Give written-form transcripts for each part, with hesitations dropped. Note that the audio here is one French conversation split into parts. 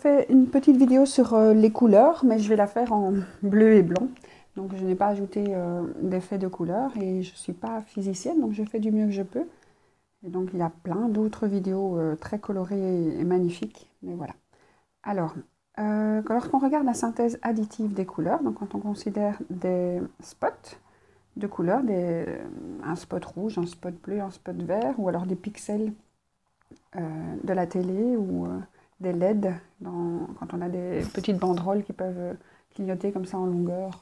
fait une petite vidéo sur les couleurs, mais je vais la faire en bleu et blanc. Donc je n'ai pas ajouté d'effet de couleur et je ne suis pas physicienne, donc je fais du mieux que je peux. Et donc il y a plein d'autres vidéos très colorées et magnifiques, mais voilà. Alors, lorsqu'on regarde la synthèse additive des couleurs, donc quand on considère des spots de couleurs, un spot rouge, un spot bleu, un spot vert, ou alors des pixels de la télé ou des LED, quand on a des petites banderoles qui peuvent clignoter comme ça en longueur.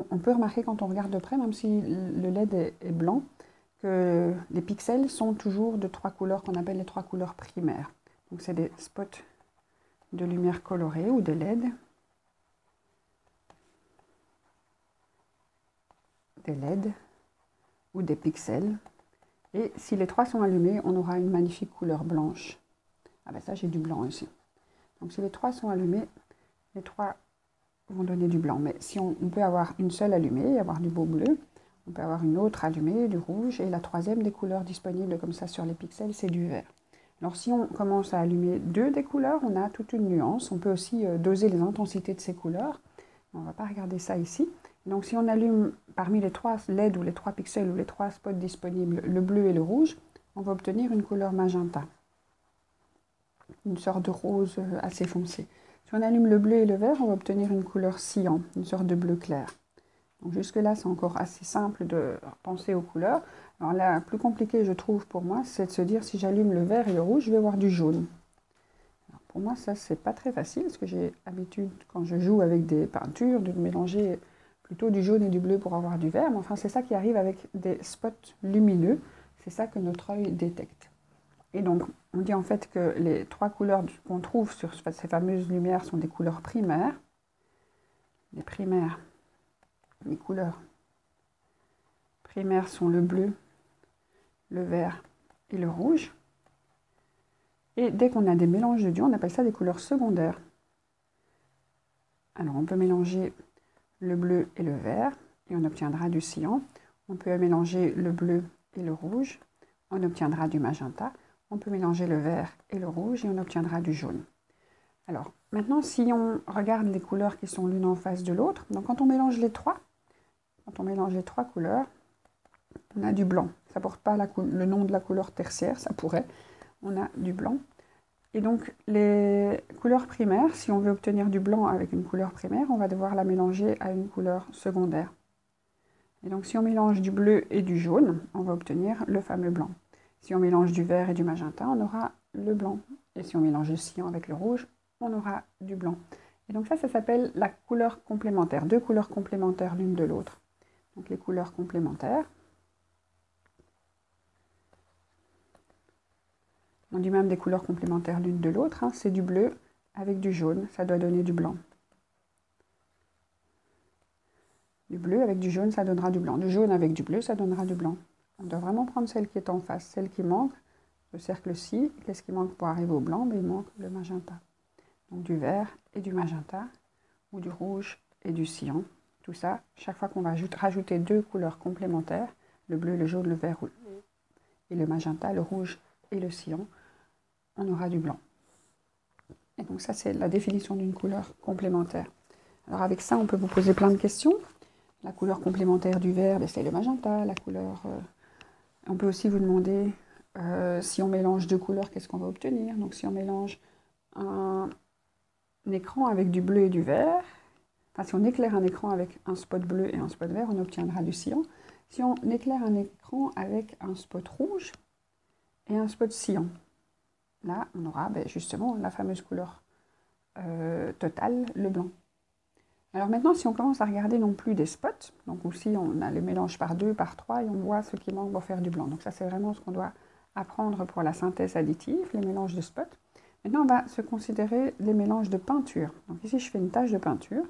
On peut remarquer quand on regarde de près, même si le LED est blanc, que les pixels sont toujours de 3 couleurs qu'on appelle les 3 couleurs primaires. Donc c'est des spots de lumière colorée ou des LED. Des LED ou des pixels. Et si les 3 sont allumés, on aura une magnifique couleur blanche. Ah ben ça, j'ai du blanc ici. Donc si les 3 sont allumés, les 3 vont donner du blanc. Mais si on peut avoir une seule allumée et avoir du beau bleu, on peut avoir une autre allumée, du rouge, et la troisième des couleurs disponibles comme ça sur les pixels, c'est du vert. Alors si on commence à allumer 2 des couleurs, on a toute une nuance. On peut aussi doser les intensités de ces couleurs. On ne va pas regarder ça ici. Donc si on allume parmi les 3 LED ou les 3 pixels ou les 3 spots disponibles, le bleu et le rouge, on va obtenir une couleur magenta. Une sorte de rose assez foncé. Si on allume le bleu et le vert, on va obtenir une couleur cyan, une sorte de bleu clair. Donc jusque-là, c'est encore assez simple de penser aux couleurs. Alors là, plus compliqué, je trouve, pour moi, c'est de se dire si j'allume le vert et le rouge, je vais avoir du jaune. Alors pour moi, ça, c'est pas très facile, parce que j'ai l'habitude, quand je joue avec des peintures, de mélanger plutôt du jaune et du bleu pour avoir du vert. Mais enfin, c'est ça qui arrive avec des spots lumineux. C'est ça que notre œil détecte. Et donc, on dit en fait que les 3 couleurs qu'on trouve sur ces fameuses lumières sont des couleurs primaires. Les couleurs primaires sont le bleu, le vert et le rouge. Et dès qu'on a des mélanges de dieux, on appelle ça des couleurs secondaires. Alors, on peut mélanger le bleu et le vert et on obtiendra du cyan. On peut mélanger le bleu et le rouge, on obtiendra du magenta. On peut mélanger le vert et le rouge et on obtiendra du jaune. Alors, maintenant, si on regarde les couleurs qui sont l'une en face de l'autre, donc quand on mélange les 3 couleurs, on a du blanc. Ça ne porte pas le nom de la couleur tertiaire, ça pourrait. On a du blanc. Et donc, les couleurs primaires, si on veut obtenir du blanc avec une couleur primaire, on va devoir la mélanger à une couleur secondaire. Et donc, si on mélange du bleu et du jaune, on va obtenir le fameux blanc. Si on mélange du vert et du magenta, on aura le blanc. Et si on mélange le cyan avec le rouge, on aura du blanc. Et donc ça s'appelle la couleur complémentaire. 2 couleurs complémentaires l'une de l'autre. Donc les couleurs complémentaires. On dit même des couleurs complémentaires l'une de l'autre. C'est du bleu avec du jaune. Ça doit donner du blanc. Du bleu avec du jaune, ça donnera du blanc. Du jaune avec du bleu, ça donnera du blanc. On doit vraiment prendre celle qui est en face, celle qui manque, le cercle-ci. Qu'est-ce qui manque pour arriver au blanc? Il manque le magenta. Donc du vert et du magenta, ou du rouge et du cyan. Tout ça, chaque fois qu'on va rajouter 2 couleurs complémentaires, le bleu, le jaune, le vert et le magenta, le rouge et le cyan, on aura du blanc. Et donc ça, c'est la définition d'une couleur complémentaire. Alors avec ça, on peut vous poser plein de questions. La couleur complémentaire du vert, c'est le magenta. On peut aussi vous demander si on mélange 2 couleurs, qu'est-ce qu'on va obtenir. Donc si on mélange un écran avec du bleu et du vert, enfin si on éclaire un écran avec un spot bleu et un spot vert, on obtiendra du cyan. Si on éclaire un écran avec un spot rouge et un spot cyan, là on aura justement la fameuse couleur totale, le blanc. Alors maintenant, si on commence à regarder non plus des spots, donc aussi on a le mélange par 2, par 3, et on voit ce qui manque pour faire du blanc. Donc ça, c'est vraiment ce qu'on doit apprendre pour la synthèse additive, les mélanges de spots. Maintenant, on va se considérer les mélanges de peinture. Donc ici, je fais une tache de peinture,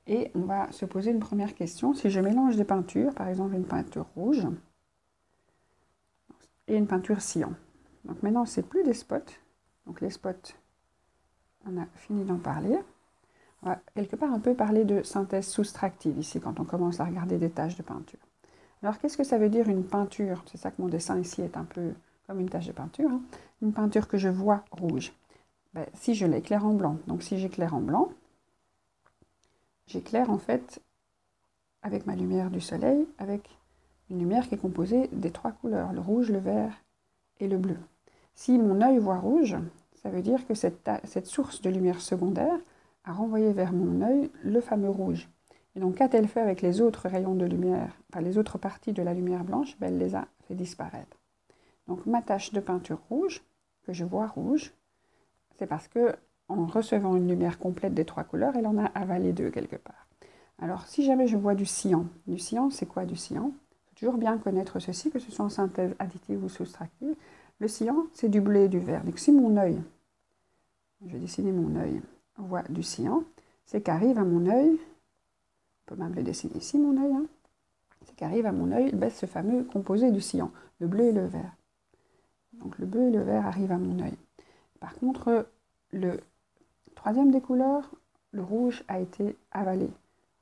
et on va se poser une première question. Si je mélange des peintures, par exemple une peinture rouge, et une peinture cyan. Donc maintenant, c'est plus des spots. Donc les spots, on a fini d'en parler. On va quelque part un peu parler de synthèse soustractive ici, quand on commence à regarder des taches de peinture. Alors, qu'est-ce que ça veut dire une peinture? C'est ça que mon dessin ici est un peu comme une tache de peinture. Une peinture que je vois rouge. Ben, si je l'éclaire en blanc, donc si j'éclaire en blanc, j'éclaire en fait avec ma lumière du soleil, avec une lumière qui est composée des 3 couleurs, le rouge, le vert et le bleu. Si mon œil voit rouge, ça veut dire que cette source de lumière secondaire a renvoyé vers mon œil le fameux rouge. Et donc, qu'a-t-elle fait avec les autres rayons de lumière, enfin les autres parties de la lumière blanche? Ben, elle les a fait disparaître. Donc, ma tache de peinture rouge, que je vois rouge, c'est parce que en recevant une lumière complète des 3 couleurs, elle en a avalé 2 quelque part. Alors, si jamais je vois du cyan c'est quoi du cyan? Il faut toujours bien connaître ceci, que ce soit en synthèse additive ou soustractive. Le cyan, c'est du bleu et du vert. Donc, si mon œil, je vais dessiner mon œil, voit du cyan, c'est qu'arrive à mon œil, on peut même le dessiner ici, mon œil, hein, c'est qu'arrive à mon œil ce fameux composé du cyan, le bleu et le vert. Donc, le bleu et le vert arrivent à mon œil. Par contre, le troisième des couleurs, le rouge, a été avalé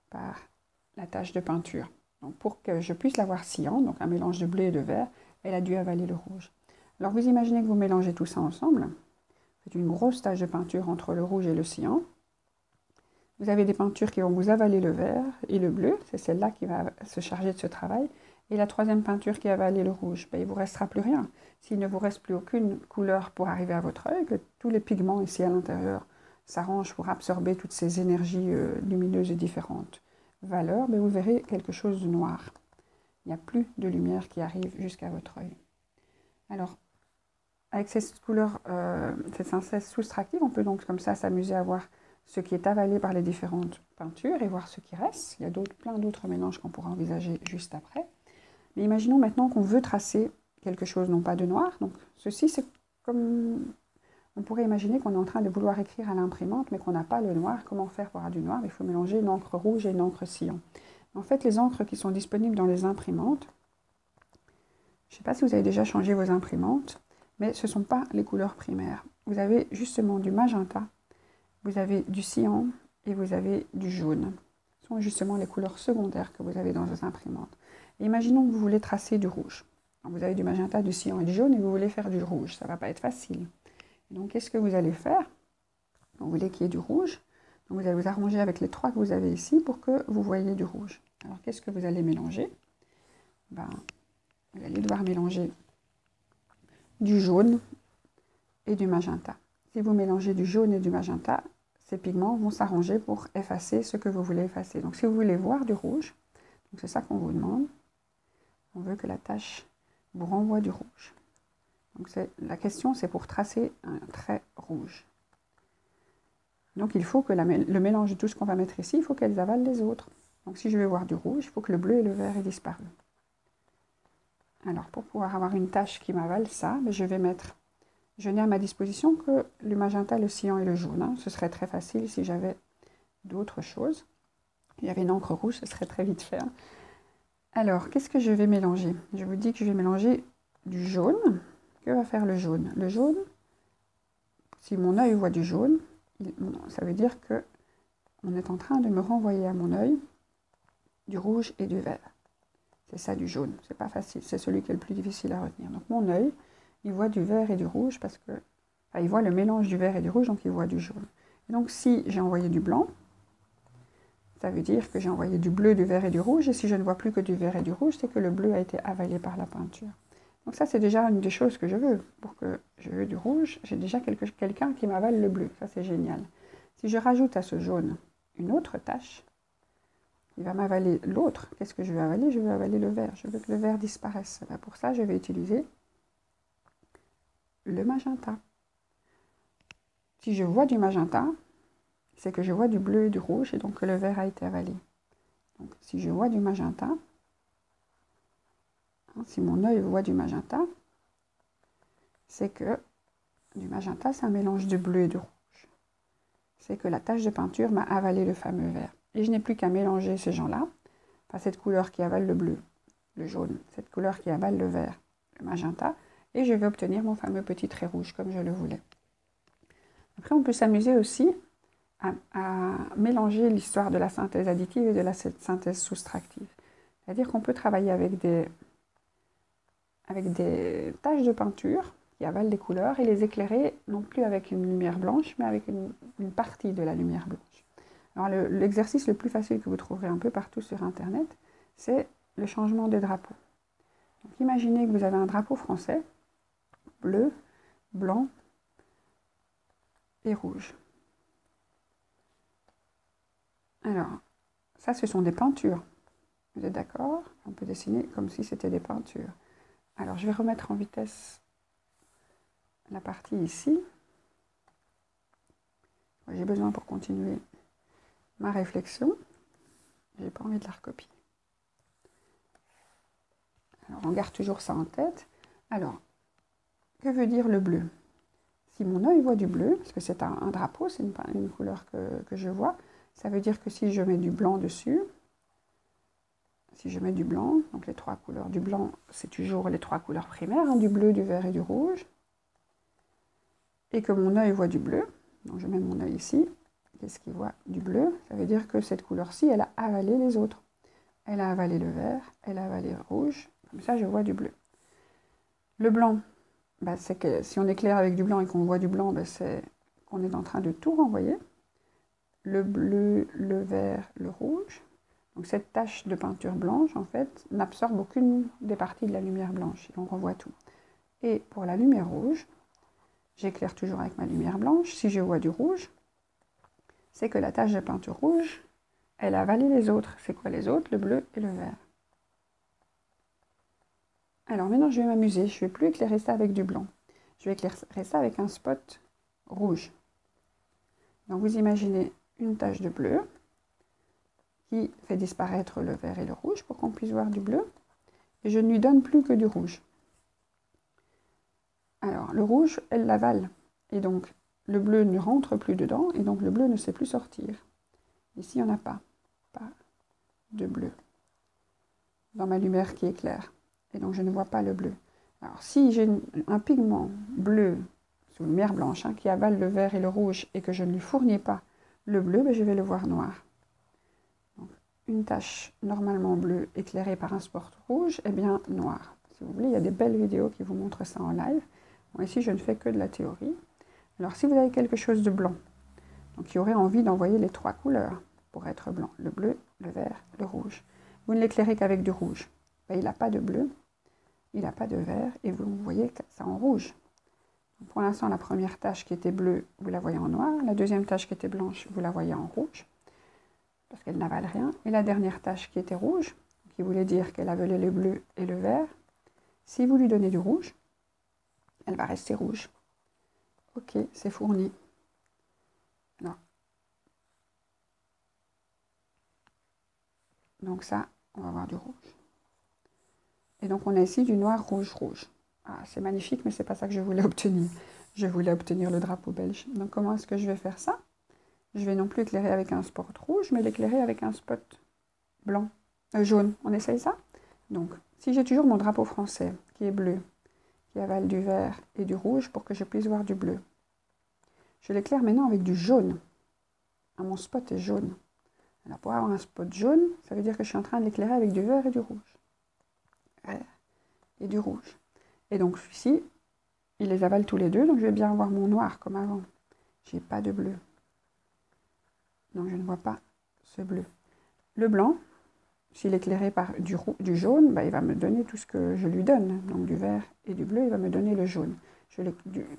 par la tache de peinture. Donc pour que je puisse l'avoir cyan, donc un mélange de bleu et de vert, elle a dû avaler le rouge. Alors vous imaginez que vous mélangez tout ça ensemble, faites une grosse tache de peinture entre le rouge et le cyan. Vous avez des peintures qui vont vous avaler le vert et le bleu, c'est celle-là qui va se charger de ce travail. Et la troisième peinture qui a avalé le rouge, ben, il ne vous restera plus rien. S'il ne vous reste plus aucune couleur pour arriver à votre œil, que tous les pigments ici à l'intérieur s'arrangent pour absorber toutes ces énergies lumineuses et différentes valeurs, mais vous verrez quelque chose de noir. Il n'y a plus de lumière qui arrive jusqu'à votre œil. Alors, avec cette couleur, cette synthèse soustractive, on peut donc comme ça s'amuser à voir ce qui est avalé par les différentes peintures et voir ce qui reste. Il y a plein d'autres mélanges qu'on pourra envisager juste après. Mais imaginons maintenant qu'on veut tracer quelque chose, non pas de noir. Donc, ceci, c'est comme... On pourrait imaginer qu'on est en train de vouloir écrire à l'imprimante, mais qu'on n'a pas le noir. Comment faire pour avoir du noir? Il faut mélanger une encre rouge et une encre cyan. En fait, les encres qui sont disponibles dans les imprimantes, je ne sais pas si vous avez déjà changé vos imprimantes, mais ce ne sont pas les couleurs primaires. Vous avez justement du magenta, vous avez du cyan et vous avez du jaune. Ce sont justement les couleurs secondaires que vous avez dans vos imprimantes. Et imaginons que vous voulez tracer du rouge. Donc, vous avez du magenta, du cyan et du jaune et vous voulez faire du rouge. Ça ne va pas être facile. Donc, qu'est-ce que vous allez faire? Vous voulez qu'il y ait du rouge. Donc, vous allez vous arranger avec les 3 que vous avez ici pour que vous voyez du rouge. Alors, qu'est-ce que vous allez mélanger? Ben, vous allez devoir mélanger du jaune et du magenta. Si vous mélangez du jaune et du magenta, ces pigments vont s'arranger pour effacer ce que vous voulez effacer. Donc, si vous voulez voir du rouge, c'est ça qu'on vous demande. On veut que la tache vous renvoie du rouge. Donc la question, c'est pour tracer un trait rouge. Donc il faut que le mélange de tout ce qu'on va mettre ici, il faut qu'elles avalent les autres. Donc si je veux voir du rouge, il faut que le bleu et le vert aient disparu. Alors pour pouvoir avoir une tache qui m'avale ça, je n'ai à ma disposition que le magenta, le cyan et le jaune. Hein. Ce serait très facile si j'avais d'autres choses. Il y avait une encre rouge, ce serait très vite fait. Hein. Alors, qu'est-ce que je vais mélanger? Je vous dis que je vais mélanger du jaune. Que va faire le jaune? Le jaune, si mon œil voit du jaune, ça veut dire que on est en train de me renvoyer à mon œil du rouge et du vert. C'est ça du jaune. C'est pas facile. C'est celui qui est le plus difficile à retenir. Donc mon œil, il voit du vert et du rouge parce que... Enfin, il voit le mélange du vert et du rouge, donc il voit du jaune. Et donc si j'ai envoyé du blanc, ça veut dire que j'ai envoyé du bleu, du vert et du rouge. Et si je ne vois plus que du vert et du rouge, c'est que le bleu a été avalé par la peinture. Donc ça, c'est déjà une des choses que je veux. Pour que je veux du rouge, j'ai déjà quelqu'un qui m'avale le bleu. Ça, c'est génial. Si je rajoute à ce jaune une autre tache, il va m'avaler l'autre. Qu'est-ce que je veux avaler? Je veux avaler le vert. Je veux que le vert disparaisse. Ben pour ça, je vais utiliser le magenta. Si je vois du magenta, c'est que je vois du bleu et du rouge, et donc que le vert a été avalé. Donc si je vois du magenta, si mon œil voit du magenta, c'est que du magenta, c'est un mélange de bleu et de rouge. C'est que la tache de peinture m'a avalé le fameux vert. Et je n'ai plus qu'à mélanger ces gens-là, enfin cette couleur qui avale le bleu, le jaune, cette couleur qui avale le vert, le magenta, et je vais obtenir mon fameux petit trait rouge comme je le voulais. Après, on peut s'amuser aussi à mélanger l'histoire de la synthèse additive et de la synthèse soustractive. C'est-à-dire qu'on peut travailler avec des taches de peinture qui avalent les couleurs, et les éclairer non plus avec une lumière blanche, mais avec une partie de la lumière blanche. Alors l'exercice le plus facile que vous trouverez un peu partout sur Internet, c'est le changement des drapeaux. Donc, imaginez que vous avez un drapeau français, bleu, blanc et rouge. Alors, ça, ce sont des peintures. Vous êtes d'accord? On peut dessiner comme si c'était des peintures. Alors, je vais remettre en vitesse la partie ici. J'ai besoin pour continuer ma réflexion. Je n'ai pas envie de la recopier. Alors, on garde toujours ça en tête. Alors, que veut dire le bleu? Si mon œil voit du bleu, parce que c'est un drapeau, c'est une couleur que je vois, ça veut dire que si je mets du blanc dessus, si je mets du blanc, donc les trois couleurs du blanc, c'est toujours les trois couleurs primaires, hein, du bleu, du vert et du rouge, et que mon œil voit du bleu, donc je mets mon œil ici, qu'est-ce qu'il voit du bleu? Ça veut dire que cette couleur-ci, elle a avalé les autres. Elle a avalé le vert, elle a avalé le rouge, comme ça je vois du bleu. Le blanc, bah, c'est que si on éclaire avec du blanc et qu'on voit du blanc, bah, c'est qu'on est en train de tout renvoyer. Le bleu, le vert, le rouge. Donc cette tache de peinture blanche, en fait, n'absorbe aucune des parties de la lumière blanche. On revoit tout. Et pour la lumière rouge, j'éclaire toujours avec ma lumière blanche. Si je vois du rouge, c'est que la tache de peinture rouge, elle a avalé les autres. C'est quoi les autres? Le bleu et le vert. Alors maintenant, je vais m'amuser. Je ne vais plus éclairer ça avec du blanc. Je vais éclairer ça avec un spot rouge. Donc vous imaginez une tache de bleu qui fait disparaître le vert et le rouge pour qu'on puisse voir du bleu. Et je ne lui donne plus que du rouge. Alors, le rouge, elle l'avale. Et donc, le bleu ne rentre plus dedans. Et donc, le bleu ne sait plus sortir. Ici, il n'y en a pas. Pas de bleu. Dans ma lumière qui est claire. Et donc, je ne vois pas le bleu. Alors, si j'ai un pigment bleu, sous lumière blanche, hein, qui avale le vert et le rouge, et que je ne lui fournis pas le bleu, ben, je vais le voir noir. Donc, une tache normalement bleue éclairée par un spot rouge, eh bien noir. Si vous voulez, il y a des belles vidéos qui vous montrent ça en live. Bon, ici, je ne fais que de la théorie. Alors, si vous avez quelque chose de blanc, donc qui aurait envie d'envoyer les trois couleurs pour être blanc, le bleu, le vert, le rouge, vous ne l'éclairez qu'avec du rouge. Ben, il n'a pas de bleu, il n'a pas de vert, et vous voyez ça en rouge. Donc, pour l'instant, la première tache qui était bleue, vous la voyez en noir. La deuxième tache qui était blanche, vous la voyez en rouge, parce qu'elle n'avale rien. Et la dernière tache qui était rouge, qui voulait dire qu'elle avalait le bleu et le vert, si vous lui donnez du rouge, elle va rester rouge. Ok, c'est fourni. Non. Donc ça, on va voir du rouge. Et donc on a ici du noir, rouge, rouge. Ah, c'est magnifique, mais c'est pas ça que je voulais obtenir. Je voulais obtenir le drapeau belge. Donc comment est-ce que je vais faire ça? Je vais non plus éclairer avec un spot rouge, mais l'éclairer avec un spot blanc, jaune. On essaye ça? Donc, si j'ai toujours mon drapeau français, qui est bleu, qui avale du vert et du rouge pour que je puisse voir du bleu, je l'éclaire maintenant avec du jaune. Ah, mon spot est jaune. Alors, pour avoir un spot jaune, ça veut dire que je suis en train de l'éclairer avec du vert et du rouge. Vert et du rouge. Et donc, ici, il les avale tous les deux, donc je vais bien avoir mon noir comme avant. Je n'ai pas de bleu. Donc, je ne vois pas ce bleu. Le blanc, s'il est éclairé par du jaune, bah, il va me donner tout ce que je lui donne. Donc, du vert et du bleu, il va me donner le jaune.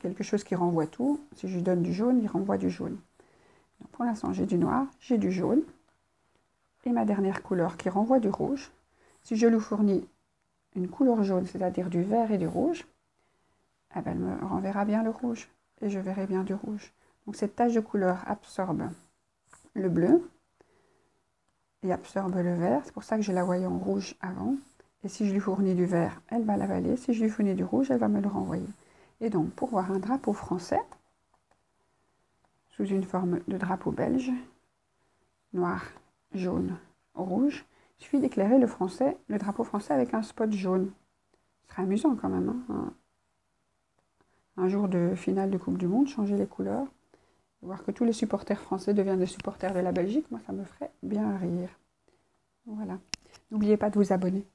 Quelque chose qui renvoie tout. Si je lui donne du jaune, il renvoie du jaune. Donc, pour l'instant, j'ai du noir, j'ai du jaune. Et ma dernière couleur qui renvoie du rouge. Si je lui fournis une couleur jaune, c'est-à-dire du vert et du rouge, eh ben, elle me renverra bien le rouge. Et je verrai bien du rouge. Donc, cette tache de couleur absorbe le bleu et absorbe le vert. C'est pour ça que je la voyais en rouge avant. Et si je lui fournis du vert, elle va l'avaler. Si je lui fournis du rouge, elle va me le renvoyer. Et donc, pour voir un drapeau français, sous une forme de drapeau belge, noir, jaune, rouge, il suffit d'éclairer le drapeau français avec un spot jaune. Ce serait amusant quand même, hein, un jour de finale de Coupe du Monde, changer les couleurs. Voir que tous les supporters français deviennent des supporters de la Belgique, moi ça me ferait bien rire. Voilà. N'oubliez pas de vous abonner.